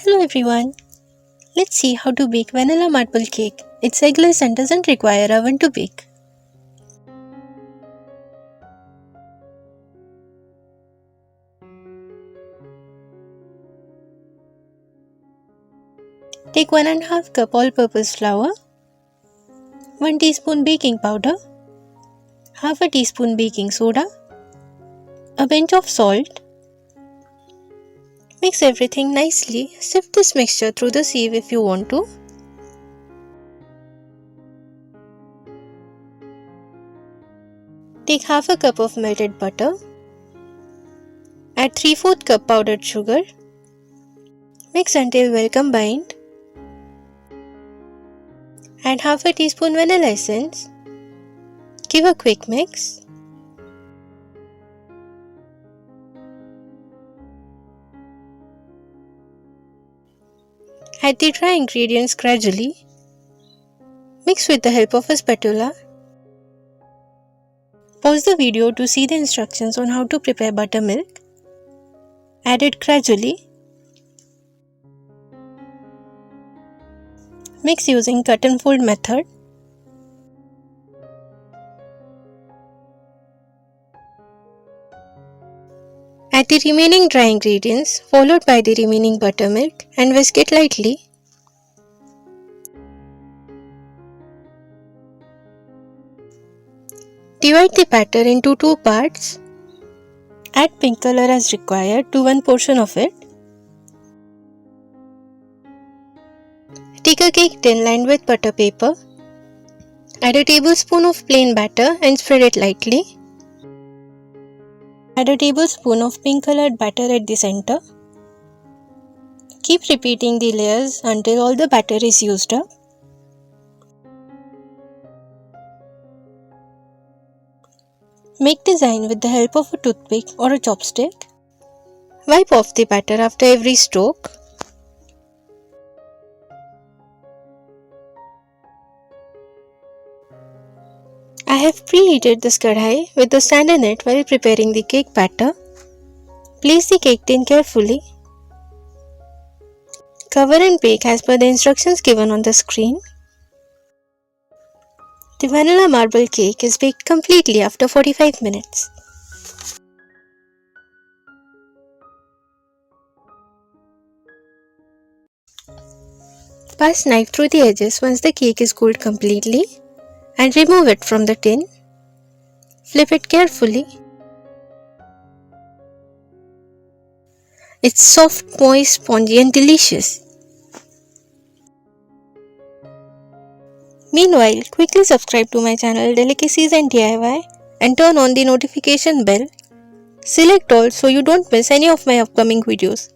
Hello everyone! Let's see how to bake vanilla marble cake. It's eggless and doesn't require oven to bake. Take 1½ cup all-purpose flour, 1 teaspoon baking powder, half a teaspoon baking soda, a pinch of salt. Mix everything nicely. Sift this mixture through the sieve if you want to. Take half a cup of melted butter. Add 3/4 cup powdered sugar. Mix until well combined. Add half a teaspoon vanilla essence. Give a quick mix. Add the dry ingredients gradually. Mix with the help of a spatula. Pause the video to see the instructions on how to prepare buttermilk. Add it gradually. Mix using cut and fold method. Add the remaining dry ingredients followed by the remaining buttermilk and whisk it lightly. Divide the batter into 2 parts. Add pink color as required to one portion of it. Take a cake tin lined with butter paper. Add a tablespoon of plain batter and spread it lightly. Add a tablespoon of pink colored batter at the center. Keep repeating the layers until all the batter is used up. Make design with the help of a toothpick or a chopstick. Wipe off the batter after every stroke. I have preheated this kadhai with the stand in it while preparing the cake batter. Place the cake tin carefully. Cover and bake as per the instructions given on the screen. The vanilla marble cake is baked completely after 45 minutes. Pass knife through the edges once the cake is cooled completely and remove it from the tin. Flip it carefully. It's soft, moist, spongy and delicious. Meanwhile, quickly subscribe to my channel Delicacies and DIY and turn on the notification bell. Select all so you don't miss any of my upcoming videos.